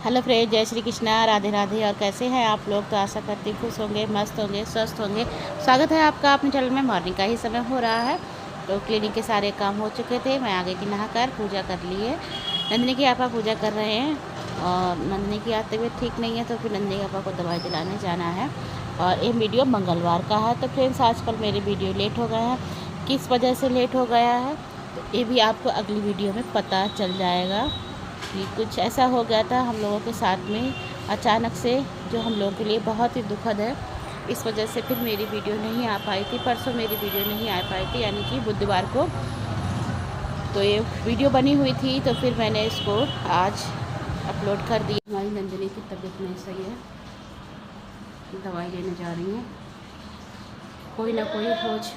Hello friend, जय श्री कृष्णा, राधे राधे। और कैसे हैं आप लोग? तो आशा करती खुश होंगे, मस्त होंगे, स्वस्थ होंगे। स्वागत है आपका अपने चैनल में। मॉर्निंग का ही समय हो रहा है, तो क्लिनिक के सारे काम हो चुके थे। मैं आ गई थी नहाकर, पूजा कर ली है। नंदिनी की आपा पूजा कर रहे हैं और नंदिनी की तबीयत ठीक नहीं है, तो फिर नंदिनी आपा को दवाई दिलाने जाना है। और ये वीडियो मंगलवार का है। तो फ्रेंड्स, आजकल मेरे वीडियो लेट हो गए हैं। किस वजह से लेट हो गया है तो ये भी आपको अगली वीडियो में पता चल जाएगा कि कुछ ऐसा हो गया था हम लोगों के साथ में अचानक से, जो हम लोगों के लिए बहुत ही दुखद है। इस वजह से फिर मेरी वीडियो नहीं आ पाई थी। परसों मेरी वीडियो नहीं आ पाई थी, यानी कि बुधवार को। तो ये वीडियो बनी हुई थी, तो फिर मैंने इसको आज अपलोड कर दी। हमारी नंदिनी की तबीयत नहीं सही है, दवाई लेने जा रही हूँ। कोई ना कोई रोज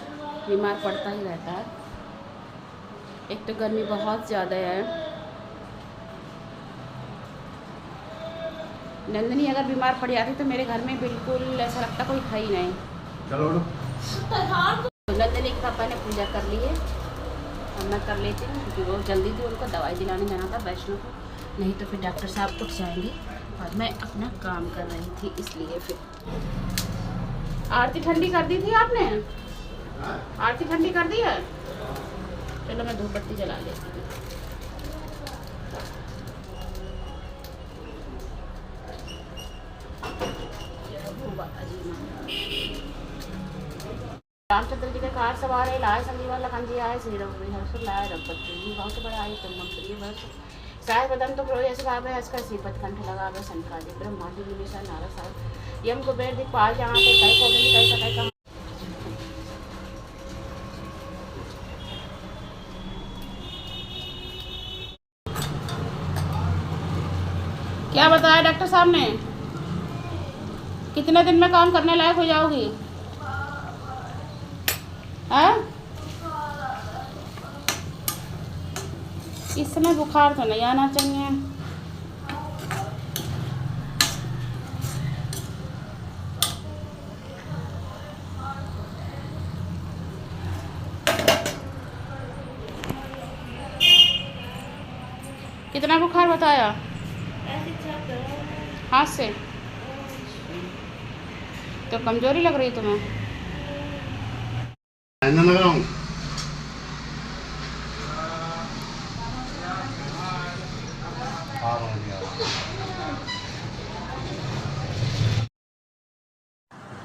बीमार पड़ता ही रहता है। एक तो गर्मी बहुत ज़्यादा है। नंदिनी अगर बीमार पड़ जाती तो मेरे घर में बिल्कुल ऐसा लगता कोई है ही नहीं। चलो तो नंदिनी के पापा ने पूजा कर ली है और मैं कर लेती हूँ, क्योंकि वो जल्दी थी, उनको दवाई दिलाने जाना था वैष्णो को। नहीं तो फिर डॉक्टर साहब उठ जाएंगे और मैं अपना काम कर रही थी, इसलिए फिर। आरती ठंडी कर दी थी आपने? आरती ठंडी कर दी है? चलो मैं धूप बत्ती जला लेती हूँ। रामचंद्र जी के कार सवार है, लाए संजीवन लखन जी आए, श्री रघुवीर हर्ष लाए रघुपति जी बहुत बड़ा आई तुम प्रिय वर्ष शायद बदन तो प्रो जैसे भावे हंस कर श्रीपद कंठ लगावे संकाजी ब्रह्मांड विनिशा नारद साहब यम कुबेर दिखपाल जहाँ पे कई कोविंद कई सकै कहाँ। क्या बताया डॉक्टर साहब ने? कितने दिन में काम करने लायक हो जाओगी? हाँ, इस समय बुखार तो नहीं आना चाहिए। कितना बुखार बताया? हाथ से तो कमजोरी लग रही तुम्हें।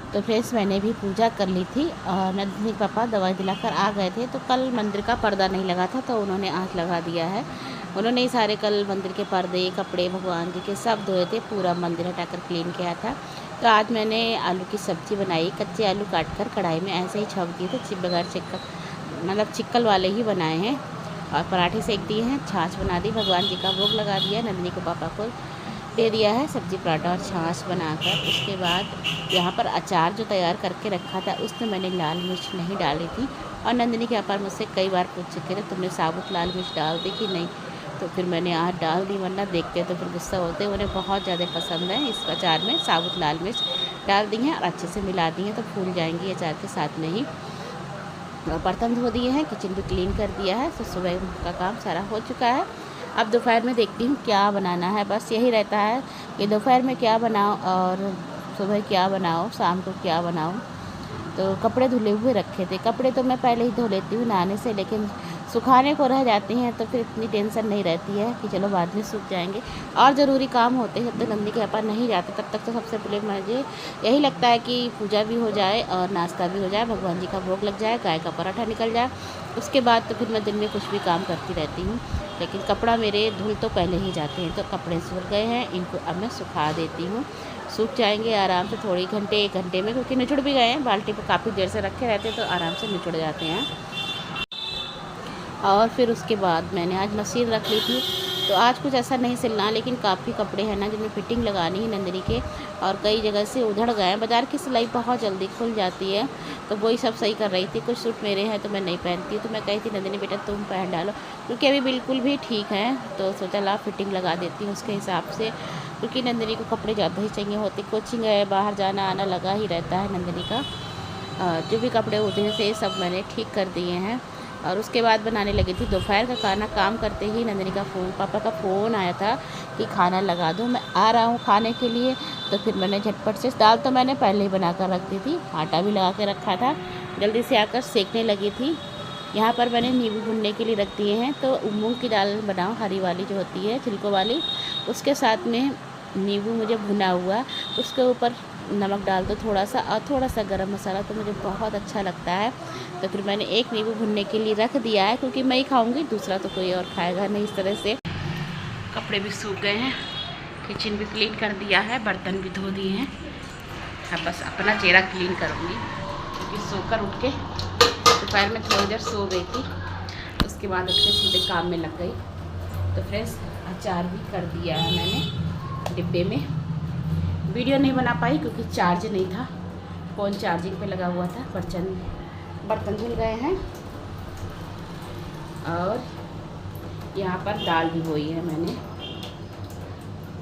तो फ्रेंड्स, मैंने भी पूजा कर ली थी और नंदिनी पापा दवाई दिलाकर आ गए थे। तो कल मंदिर का पर्दा नहीं लगा था, तो उन्होंने आज लगा दिया है। उन्होंने ही सारे कल मंदिर के पर्दे, कपड़े भगवान जी के सब धोए थे, पूरा मंदिर हटाकर क्लीन किया था। तो आज मैंने आलू की सब्ज़ी बनाई। कच्चे आलू काट कर कढ़ाई में ऐसे ही छौंक दिए थे, बगैर चिक्कल, मतलब चिक्कल वाले ही बनाए हैं। और पराठे सेक दिए हैं, छाछ बना दी, भगवान जी का भोग लगा दिया, नंदिनी को पापा को दे दिया है सब्जी पराठा और छाछ बनाकर। उसके बाद यहाँ पर अचार जो तैयार करके रखा था, उसमें मैंने लाल मिर्च नहीं डाली थी। और नंदिनी के पापा मुझसे कई बार पूछ चुके थे तुमने साबुत लाल मिर्च डाल दी कि नहीं, तो फिर मैंने आज डाल दी, वरना देखते तो फिर गुस्सा होते। उन्हें बहुत ज़्यादा पसंद है इस अचार में साबुत लाल मिर्च डाल दी हैं और अच्छे से मिला दी हैं, तो फूल जाएंगी अचार के साथ में ही। और बर्तन धो दिए हैं, किचन भी क्लीन कर दिया है, तो सुबह का काम सारा हो चुका है। अब दोपहर में देखती हूँ क्या बनाना है। बस यही रहता है कि दोपहर में क्या बनाओ और सुबह क्या बनाओ, शाम को क्या बनाओ। तो कपड़े धुले हुए रखे थे, कपड़े तो मैं पहले ही धो लेती हूँ नहाने से, लेकिन सुखाने को रह जाते हैं तो फिर इतनी टेंशन नहीं रहती है कि चलो बाद में सूख जाएंगे। और ज़रूरी काम होते हैं, जब तक नंदी के पापा नहीं जाते तब तक तो सबसे पहले मुझे यही लगता है कि पूजा भी हो जाए और नाश्ता भी हो जाए, भगवान जी का भोग लग जाए, गाय का पराठा निकल जाए। उसके बाद तो फिर मैं दिन में कुछ भी काम करती रहती हूँ। लेकिन कपड़ा मेरे धुल तो पहले ही जाते हैं। तो कपड़े सूख गए हैं, इनको अब मैं सुखा देती हूँ, सूख जाएंगे आराम से थोड़ी घंटे, 1 घंटे में, क्योंकि निचुड़ भी गए हैं। बाल्टी पे काफ़ी देर से रखे रहते हैं तो आराम से निचुड़ जाते हैं। और फिर उसके बाद मैंने आज मशीन रख ली थी, तो आज कुछ ऐसा नहीं सिलना, लेकिन काफ़ी कपड़े हैं ना जिनमें फिटिंग लगानी है नंदिनी के, और कई जगह से उधड़ गए हैं। बाज़ार की सिलाई बहुत जल्दी खुल जाती है, तो वही सब सही कर रही थी। कुछ सूट मेरे हैं तो मैं नहीं पहनती, तो मैं कही थी नंदिनी बेटा तुम पहन डालो, क्योंकि अभी बिल्कुल भी ठीक है। तो सोचा ला फिटिंग लगा देती हूँ उसके हिसाब से, क्योंकि नंदिनी को कपड़े ज़्यादा ही चाहिए होते। कोचिंग है, बाहर जाना आना लगा ही रहता है नंदिनी का। जो भी कपड़े होते थे सब मैंने ठीक कर दिए हैं। और उसके बाद बनाने लगी थी दोपहर का खाना। काम करते ही नंदिनी का फ़ोन, पापा का फ़ोन आया था कि खाना लगा दूँ, मैं आ रहा हूँ खाने के लिए। तो फिर मैंने झटपट से, दाल तो मैंने पहले ही बना कर रख दी थी, आटा भी लगा के रखा था, जल्दी से आकर सेकने लगी थी। यहाँ पर मैंने नींबू भुनने के लिए रख दिए हैं। तो मूंग की दाल बनाओ, हरी वाली जो होती है छिलकों वाली, उसके साथ में नींबू मुझे भुना हुआ, उसके ऊपर नमक डाल दो थोड़ा सा, और थोड़ा सा गरम मसाला, तो मुझे बहुत अच्छा लगता है। तो फिर मैंने एक नींबू भुनने के लिए रख दिया है, क्योंकि मैं ही खाऊंगी, दूसरा तो कोई और खाएगा नहीं। इस तरह से कपड़े भी सूख गए हैं, किचन भी क्लीन कर दिया है, बर्तन भी धो दिए हैं। अब बस अपना चेहरा क्लीन करूँगी, क्योंकि सोकर उठ के दोपहर में थोड़ी देर सो गई थी, उसके बाद उठ के सीधे काम में लग गई। तो फ्रेंड्स, अचार भी कर दिया है मैंने डिब्बे में। वीडियो नहीं बना पाई क्योंकि चार्ज नहीं था, फ़ोन चार्जिंग पे लगा हुआ था। बर्तन धुल गए हैं, और यहाँ पर दाल भी बोई है मैंने,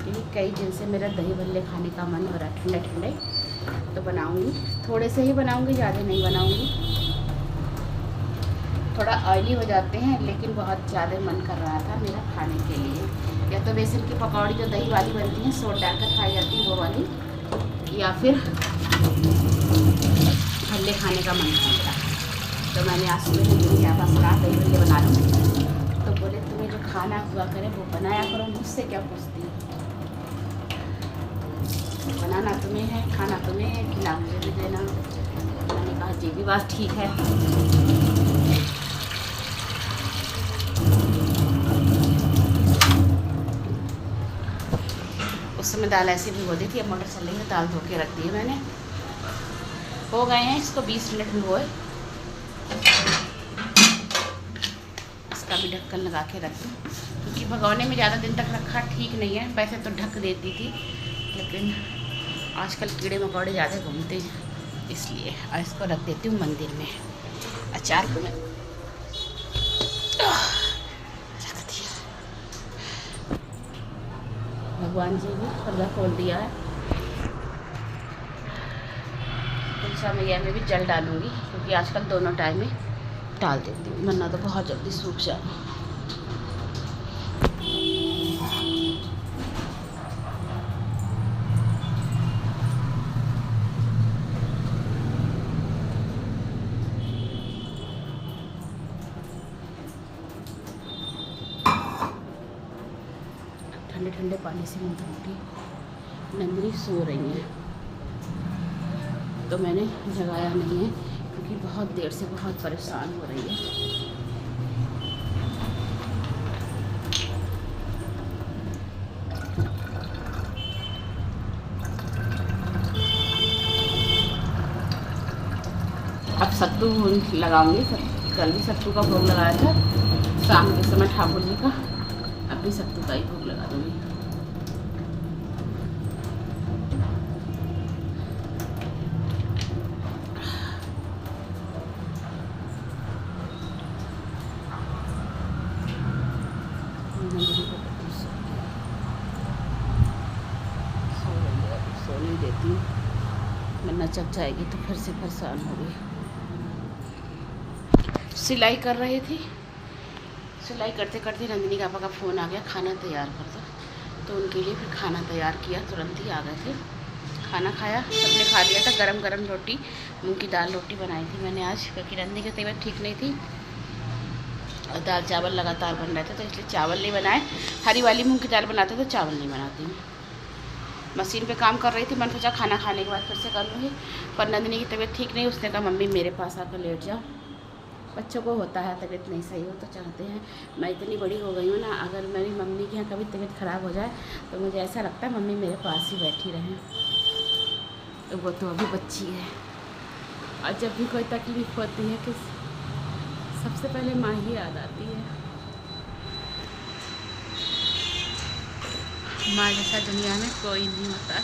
क्योंकि कई दिन से मेरा दही भल्ले खाने का मन हो रहा है, ठंडे ठंडे। तो बनाऊँगी, थोड़े से ही बनाऊँगी, ज़्यादा नहीं बनाऊँगी। थोड़ा ऑयली हो जाते हैं, लेकिन बहुत ज़्यादा मन कर रहा था मेरा खाने के लिए। या तो बेसन की पकौड़ी जो दही वाली बनती हैं, सोड डालकर खाई जाती है, वो वाली, या फिर भल्ले खाने का मन कर रहा। तो मैंने आज सुबह क्या पास कहा दही भल्ले बना लूँ, तो बोले तुम्हें जो खाना हुआ करे वो बनाया करो, मुझसे क्या पूछती है, बनाना तुम्हें है, खाना तुम्हें है, खिला मुझे भी देना। मैंने कहा जी भी बात ठीक है। उस समय दाल ऐसी भिगो दी थी, अब मोटर चल रही है, दाल धो के रख दी है मैंने। हो गए हैं इसको 20 मिनट भिगोए। इसका भी ढक्कन लगा के रख दूँ, क्योंकि भगोने में ज़्यादा दिन तक रखा ठीक नहीं है। वैसे तो ढक देती थी, लेकिन आजकल कीड़े मकोड़े ज़्यादा घूमते हैं, इसलिए और इसको रख देती हूँ मंदिर में। अचार को मैं रख दिया। भगवान जी भी पर्दा खोल दिया है। तुलसा मैया में भी जल डालूंगी, क्योंकि आजकल दोनों टाइम में डाल देती हूँ, वरना तो बहुत जल्दी सूख जाए। ठंडे ठंडे पानी से मुँह धोऊंगी। नंदनी सो रही है, तो मैंने जगाया नहीं है, क्योंकि बहुत देर से बहुत परेशान हो रही है। अब सत्तू लगाऊंगी, कल भी सत्तू का भोग लगाया था शाम के समय ठाकुर जी का, अब भी सत्तू का ही भोग लगा दूंगी। सोने देती हूँ, वरना जग जाएगी तो फिर से परेशान हो गई। सिलाई कर रही थी, सिलाई करते करते नंदिनी पापा का फ़ोन आ गया, खाना तैयार कर दो। तो उनके लिए फिर खाना तैयार किया, तुरंत ही आ गए थे। खाना खाया, सबने खा लिया था। गरम गरम रोटी, मूंग की दाल रोटी बनाई थी मैंने आज, क्योंकि नंदिनी की तबीयत ठीक नहीं थी और दाल चावल लगातार बन रहे थे, तो इसलिए चावल नहीं बनाए। हरी वाली मूँग की दाल बनाते तो चावल नहीं बनाती हूँ। मशीन पे काम कर रही थी, मैंने सोचा खाना खाने के बाद फिर से कर लूँगी, पर नंदिनी की तबीयत ठीक नहीं। उसने कहा मम्मी मेरे पास आकर लेट जाओ। बच्चों को होता है, तबीयत नहीं सही हो तो चाहते हैं। मैं इतनी बड़ी हो गई हूँ ना, अगर मेरी मम्मी के यहाँ कभी तबीयत ख़राब हो जाए तो मुझे ऐसा लगता है मम्मी मेरे पास ही बैठी रहें। तो वो तो अभी बच्ची है, और जब भी कोई तकलीफ़ होती है कि सबसे पहले माँ ही याद आती है। माँ जैसा दुनिया में कोई नहीं होता।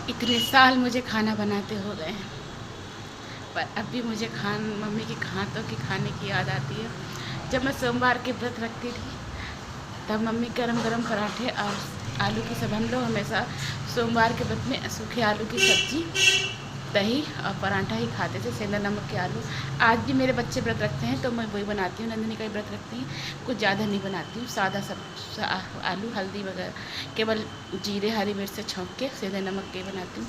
इतने साल मुझे खाना बनाते हो गए हैं, पर अब भी मुझे मम्मी के हाथों की खाने की याद आती है। जब मैं सोमवार के व्रत रखती थी तब मम्मी गरम गरम पराठे और आलू की सब्ज़ी। हम लोग हमेशा सोमवार के व्रत में सूखे आलू की सब्ज़ी, दही और पराठा ही खाते थे, सेंधा नमक के आलू। आज भी मेरे बच्चे व्रत रखते हैं तो मैं वही बनाती हूँ। नंदिनी का ही व्रत रखती हैं, कुछ ज़्यादा नहीं बनाती हूँ, सादा सब आलू हल्दी वगैरह केवल जीरे हरी मिर्च से छौंक के सेंधा नमक के बनाती हूँ।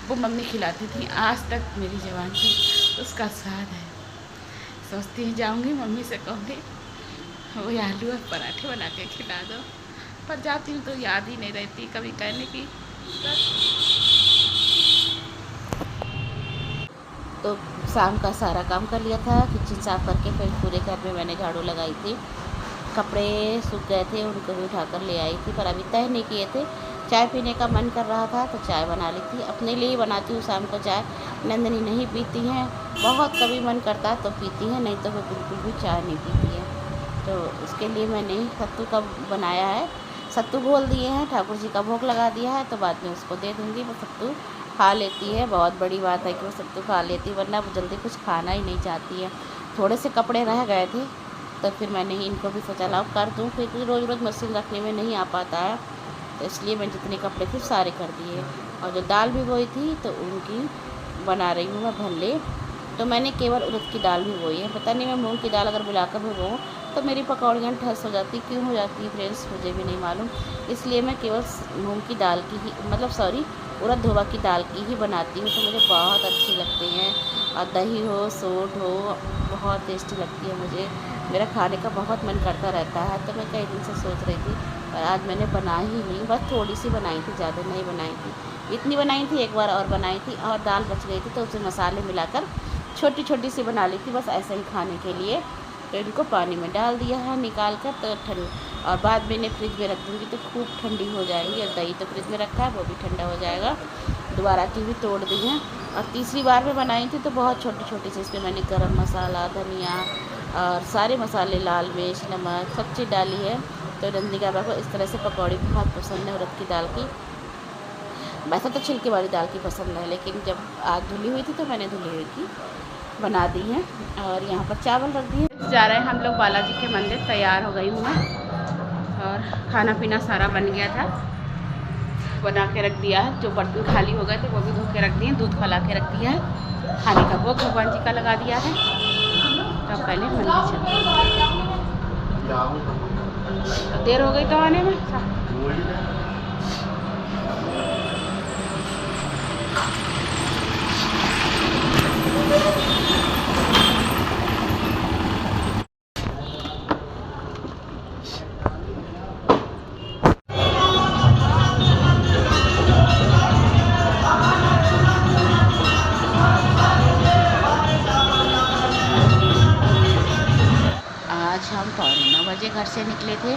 वो मम्मी खिलाती थी, आज तक मेरी जवान पर उसका स्वाद है। सोचती हूँ जाऊँगी मम्मी से कहूँगी वही आलू और पराठे बना के खिला दो, पर जाती हूँ तो याद ही नहीं रहती कभी कहने की। तो शाम का सारा काम कर लिया था, किचन साफ करके फिर पूरे घर में मैंने झाड़ू लगाई थी। कपड़े सूख गए थे, उनको भी उठाकर ले आई थी, पर अभी तय नहीं किए थे। चाय पीने का मन कर रहा था तो चाय बना ली थी। अपने लिए बनाती हूँ शाम को चाय, नंदिनी नहीं पीती हैं, बहुत कभी मन करता है तो पीती हैं, नहीं तो वो बिल्कुल भी चाय नहीं पीती है। तो उसके लिए मैंने सत्तू का बनाया है, सत्तू घोल दिए हैं, ठाकुर जी का भोग लगा दिया है, तो बाद में उसको दे दूँगी। वो सत्तू खा लेती है, बहुत बड़ी बात है कि वो सत्तू खा लेती है, वरना वो जल्दी कुछ खाना ही नहीं चाहती है। थोड़े से कपड़े रह गए थे तो फिर मैंने इनको भी सोचा लाओ कर दूँ, फिर रोज़ रोज़ मशीन रखने में नहीं आ पाता है, तो इसलिए मैं जितने कपड़े थे सारे कर दिए। और जो दाल भिगोई थी तो उनकी बना रही हूँ मैं भल्ले। तो मैंने केवल उड़द की दाल भिगोई है, पता नहीं मैं मूंग की दाल अगर मिलाकर भिगोऊँ तो मेरी पकौड़ियाँ ठस हो जाती, क्यों हो जाती है फ्रेंड्स मुझे भी नहीं मालूम। इसलिए मैं केवल मूंग की दाल की ही उड़द धोबा की दाल की ही बनाती हूँ, तो मुझे बहुत अच्छी लगती हैं। और दही हो सोट हो, बहुत टेस्टी लगती है मुझे। मेरा खाने का बहुत मन करता रहता है, तो मैं कई दिन से सोच रही थी, पर आज मैंने बनाई ही नहीं, बस थोड़ी सी बनाई थी, ज़्यादा नहीं बनाई थी। इतनी बनाई थी, एक बार और बनाई थी और दाल बच गई थी तो उसे मसाले मिलाकर छोटी छोटी सी बना ली थी, बस ऐसे ही खाने के लिए। तो इनको पानी में डाल दिया है निकाल कर, तो ठंड और बाद में इन्हें फ्रिज में रख दूँगी तो खूब ठंडी हो जाएंगी। और दही तो फ्रिज में रखा है, वो भी ठंडा हो जाएगा। दोबारा की भी तोड़ दी हैं। और तीसरी बार में बनाई थी तो बहुत छोटी छोटी सी इसमें मैंने गरम मसाला, धनिया और सारे मसाले, लाल मिर्च, नमक सब चीज़ डाली है। तो नंदिनी का को इस तरह से पकौड़ी बहुत पसंद है उड़द की दाल की। वैसे तो छिलके वाली दाल की पसंद है, लेकिन जब आज धुली हुई थी तो मैंने धुली हुई की बना दी हैं। और यहाँ पर चावल रख दिए। जा रहे हैं हम लोग बालाजी के मंदिर, तैयार हो गई हूँ मैं और खाना पीना सारा बन गया था, बना के रख दिया है। जो बर्तन खाली हो गए थे वो भी धो के रख दिए, दूध खौला के रख दिया है। खाने का भोग भगवान जी का लगा दिया है। तो पहले मंदिर चलते हैं, देर हो गई तो आने में। आज हम 9:15 बजे घर से निकले थे,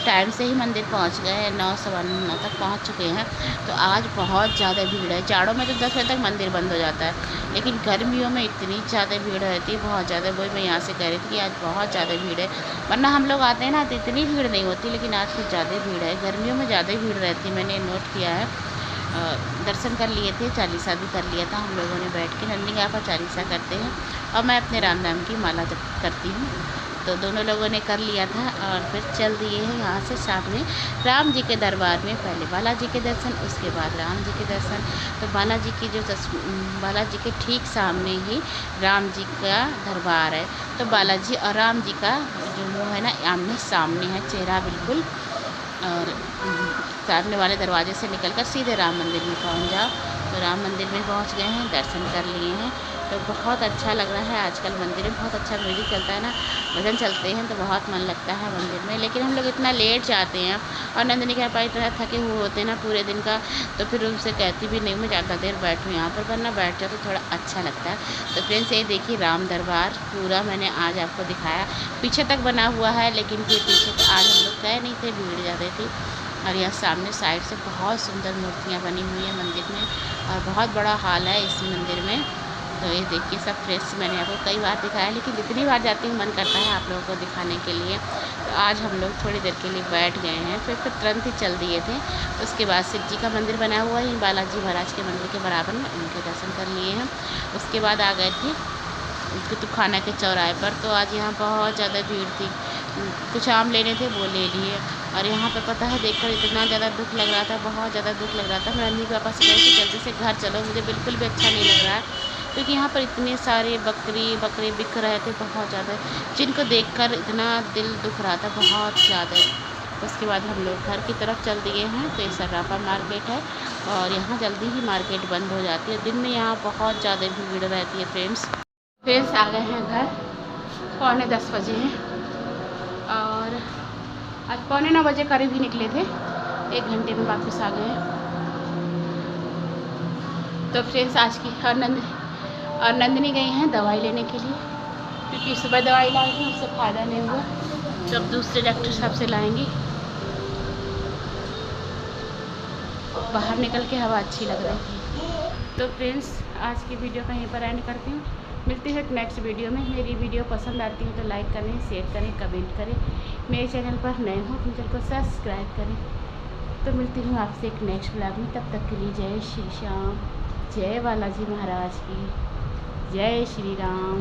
टाइम से ही मंदिर पहुंच गए हैं, 9 सवा 9 तक पहुंच चुके हैं। तो आज बहुत ज़्यादा भीड़ है। जाड़ों में तो 10 बजे तक मंदिर बंद हो जाता है, लेकिन गर्मियों में इतनी ज़्यादा भीड़ रहती है, बहुत ज़्यादा। वही मैं यहाँ से कह रही थी कि आज बहुत ज़्यादा भीड़ है, वरना हम लोग आते हैं ना तो इतनी भीड़ नहीं होती, लेकिन आज कुछ ज़्यादा भीड़ है। गर्मियों में ज़्यादा भीड़ रहती है, मैंने नोट किया है। दर्शन कर लिए थे, चालीसा भी कर लिया था हम लोगों ने बैठ के। नंदी का चालीसा करते हैं और मैं अपने राम नाम की माला जप करती हूँ, तो दोनों लोगों ने कर लिया था। और फिर चल दिए हैं यहाँ से सामने राम जी के दरबार में, पहले बालाजी के दर्शन, उसके बाद राम जी के दर्शन। तो बालाजी के ठीक सामने ही राम जी का दरबार है। तो बालाजी और राम जी का जो मुँह है ना, आमने सामने है, चेहरा बिल्कुल। और सामने वाले दरवाजे से निकलकर सीधे राम मंदिर में पहुँच जाओ। तो राम मंदिर में पहुँच गए हैं, दर्शन कर लिए हैं। तो बहुत अच्छा लग रहा है। आजकल मंदिर में बहुत अच्छा म्यूजिक चलता है ना, भजन चलते हैं तो बहुत मन लगता है मंदिर में। लेकिन हम लोग इतना लेट जाते हैं और नंदिनी के पापा इतना थके हुए होते हैं ना पूरे दिन का, तो फिर उनसे कहती भी नहीं मैं ज़्यादा देर बैठूँ यहाँ पर, वरना बैठ जाओ तो थोड़ा अच्छा लगता है। तो फ्रेंड्स ये देखिए राम दरबार पूरा मैंने आज आपको दिखाया, पीछे तक बना हुआ है, लेकिन फिर पीछे तो आज हम लोग गए नहीं थे, भीड़ ज़्यादा थी। और यहाँ सामने साइड से बहुत सुंदर मूर्तियाँ बनी हुई हैं मंदिर में, और बहुत बड़ा हॉल है इस मंदिर में। तो ये देखिए सब फ्रेंड्स, मैंने आपको कई बार दिखाया, लेकिन जितनी बार जाती हूँ मन करता है आप लोगों को दिखाने के लिए। तो आज हम लोग थोड़ी देर के लिए बैठ गए हैं, फिर तुरंत ही चल दिए थे। उसके बाद शिव जी का मंदिर बना हुआ है बालाजी महाराज के मंदिर के बराबर में, उनके दर्शन कर लिए हैं। उसके बाद आ गए थे कुतुबखाना के चौराहे पर। तो आज यहाँ बहुत ज़्यादा भीड़ थी, कुछ आम लेने थे वो ले लिए, और यहाँ पे पता है देखकर इतना ज़्यादा दुख लग रहा था, बहुत ज़्यादा दुख लग रहा था। मैं नंदनी के पापा से कही कि जल्दी से घर चलो, मुझे बिल्कुल भी अच्छा नहीं लग रहा है, क्योंकि यहाँ पर इतने सारे बकरे बिक रहे थे बहुत ज़्यादा, जिनको देखकर इतना दिल दुख रहा था बहुत ज़्यादा। उसके बाद हम लोग घर की तरफ चल दिए हैं। तो ये सर्राफा मार्केट है और यहाँ जल्दी ही मार्केट बंद हो जाती है। दिन में यहाँ बहुत ज़्यादा भीड़ रहती है। फ्रेंड्स आ गए हैं घर, 9:45 बजे हैं और आज 9:15 बजे करीब ही निकले थे, 1 घंटे में वापस आ गए हैं। तो फ्रेंड्स आज की और नंदनी गई हैं दवाई लेने के लिए, क्योंकि सुबह दवाई लाई थी, उससे फ़ायदा नहीं हुआ, तो अब दूसरे डॉक्टर साहब से लाएंगी। बाहर निकल के हवा अच्छी लग रही थी। तो फ्रेंड्स आज की वीडियो कहीं पर एंड करती हूँ, मिलती है नेक्स्ट वीडियो में। मेरी वीडियो पसंद आती है तो लाइक करें, शेयर करें, कमेंट करें। मेरे चैनल पर नए हो तो चैनल को सब्सक्राइब करें। तो मिलती हूँ आपसे एक नेक्स्ट ब्लॉग में, तब तक के लिए जय श्री श्याम, जय बालाजी महाराज की, जय श्री राम।